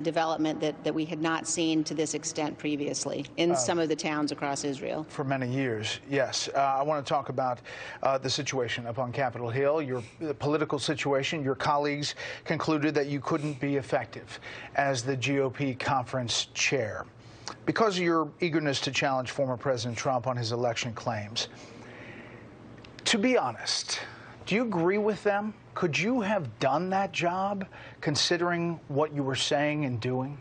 development that we had not seen to this extent previously in some of the towns across Israel. For many years, yes. I want to talk about the situation up on Capitol Hill, your political situation. Your colleagues concluded that you couldn't be effective as the GOP conference chair because of your eagerness to challenge former President Trump on his election claims. To be honest, do you agree with them? Could you have done that job, considering what you were saying and doing?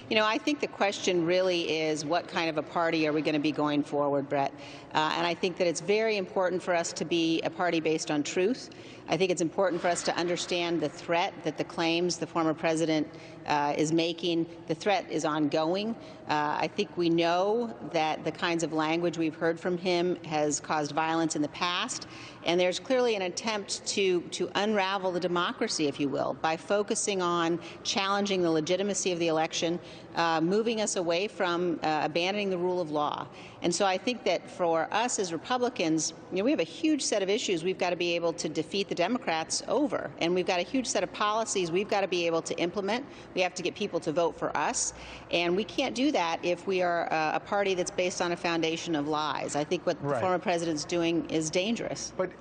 You know, I think the question really is what kind of a party are we going to be going forward, Bret? And I think that it's very important for us to be a party based on truth. I think it's important for us to understand the threat that the claims the former president is making. The threat is ongoing. I think we know that the kinds of language we've heard from him has caused violence in the past. And there's clearly an attempt to unravel the democracy, if you will, by focusing on challenging the legitimacy of the election, moving us away from abandoning the rule of law. And so I think that for us as Republicans, you know, we have a huge set of issues we've got to be able to defeat the Democrats over. And we've got a huge set of policies we've got to be able to implement. We have to get people to vote for us. And we can't do that if we are a party that's based on a foundation of lies. I think what the former president's doing is dangerous. But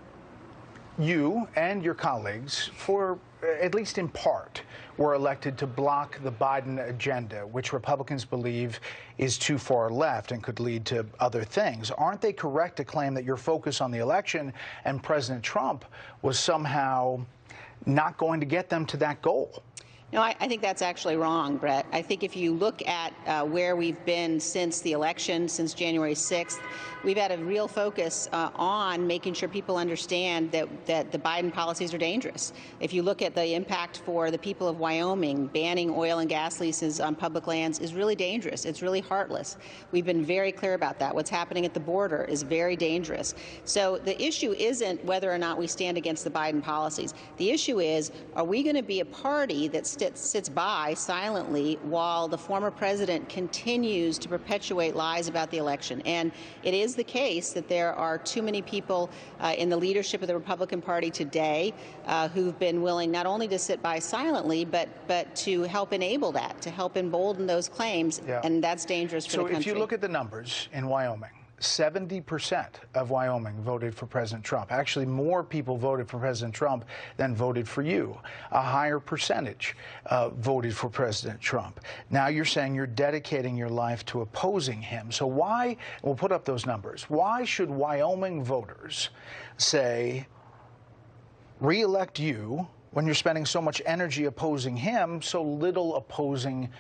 you and your colleagues, for at least in part, were elected to block the Biden agenda, which Republicans believe is too far left and could lead to other things. Aren't they correct to claim that your focus on the election and President Trump was somehow not going to get them to that goal? No, I think that's actually wrong, Bret. I think if you look at where we've been since the election, since January 6th, we've had a real focus on making sure people understand that the Biden policies are dangerous. If you look at the impact for the people of Wyoming, banning oil and gas leases on public lands is really dangerous. It's really heartless. We've been very clear about that. What's happening at the border is very dangerous. So the issue isn't whether or not we stand against the Biden policies. The issue is, are we going to be a party that sits by silently while the former president continues to perpetuate lies about the election? And it is the case that there are too many people in the leadership of the Republican Party today who've been willing not only to sit by silently, but to help enable that, to help embolden those claims, and that's dangerous for the country. So if you look at the numbers in Wyoming, 70% of Wyoming voted for President Trump. Actually, more people voted for President Trump than voted for you. A higher percentage voted for President Trump. Now you're saying you're dedicating your life to opposing him. So why, we'll put up those numbers, why should Wyoming voters say, re-elect you when you're spending so much energy opposing him, so little opposing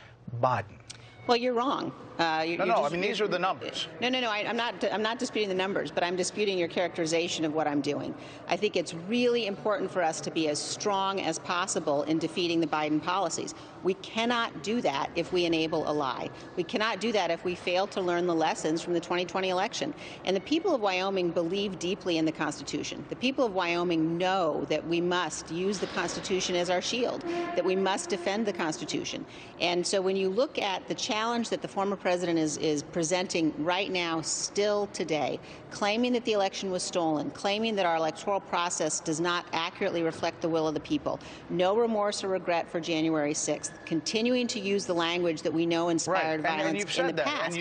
Biden? Well, you're wrong. I mean, these are the numbers. No, I'm not disputing the numbers, but I'm disputing your characterization of what I'm doing. I think it's really important for us to be as strong as possible in defeating the Biden policies. We cannot do that if we enable a lie. We cannot do that if we fail to learn the lessons from the 2020 election. And the people of Wyoming believe deeply in the Constitution. The people of Wyoming know that we must use the Constitution as our shield, that we must defend the Constitution. And so when you look at the challenge that the former president is presenting right now, still today, claiming that the election was stolen, claiming that our electoral process does not accurately reflect the will of the people, no remorse or regret for January 6th, continuing to use the language that we know inspired violence in the past.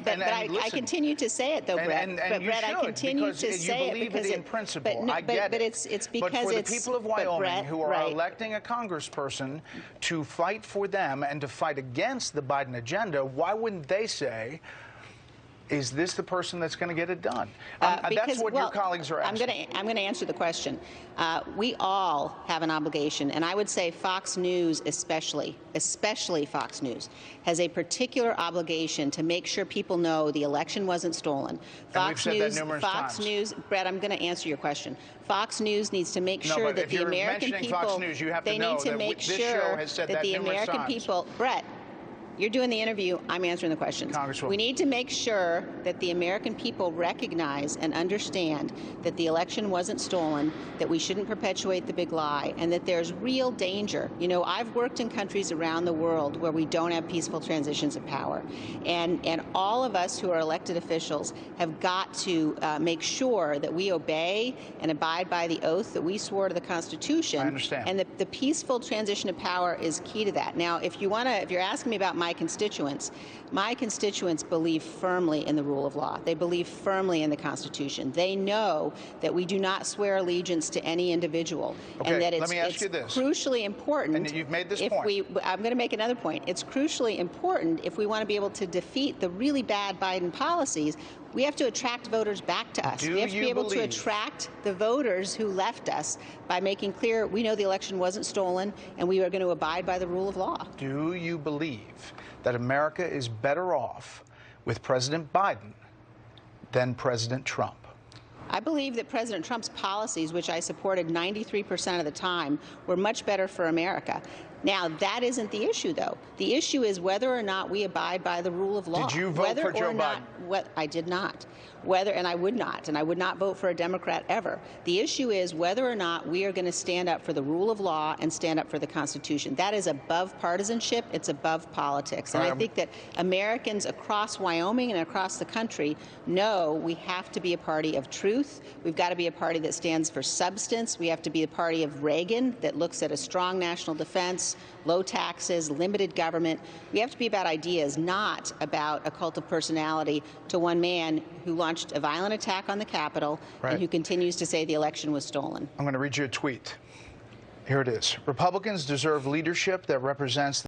But I continue to say it, though, Bret. But Bret, I continue to say it because in principle. I get it. It's because but for the people of Wyoming who are electing a congressperson to fight for them and to fight against the Biden agenda, why wouldn't they say, is this the person that's going to get it done? That's what your colleagues are asking. I'm going to answer the question. We all have an obligation, and I would say Fox News especially Fox News, has a particular obligation to make sure people know the election wasn't stolen. Fox News, Bret, I'm going to answer your question. Fox News needs to make sure that the American people, Fox News, you have to know that this show has said that numerous times. Bret, You're doing the interview. I'm answering the questions. Congresswoman. We need to make sure that the American people recognize and understand that the election wasn't stolen, that we shouldn't perpetuate the big lie, and that there's real danger. You know, I've worked in countries around the world where we don't have peaceful transitions of power. And all of us who are elected officials have got to make sure that we obey and abide by the oath that we swore to the Constitution. I understand. And the peaceful transition of power is key to that. Now, if you're asking me about my constituents believe firmly in the rule of law. They believe firmly in the Constitution. They know that we do not swear allegiance to any individual. Okay, And that let me ask you this. Crucially important. And you've made this point. I'm going to make another point. It's crucially important if we want to be able to defeat the really bad Biden policies. We have to attract voters back to us. We have to be able to attract the voters who left us by making clear we know the election wasn't stolen and we are going to abide by the rule of law. Do you believe that America is better off with President Biden than President Trump? I believe that President Trump's policies, which I supported 93% of the time, were much better for America. Now, that isn't the issue, though. The issue is whether or not we abide by the rule of law. Did you vote for Joe Biden? I did not. And I would not vote for a Democrat ever. The issue is whether or not we are going to stand up for the rule of law and stand up for the Constitution. That is above partisanship. It's above politics. And I think that Americans across Wyoming and across the country know we have to be a party of truth. We've got to be a party that stands for substance. We have to be a party of Reagan that looks at a strong national defense, low taxes, limited government. We have to be about ideas, not about a cult of personality to one man who launched a violent attack on the Capitol and who continues to say the election was stolen. I'm going to read you a tweet. Here it is. Republicans deserve leadership that represents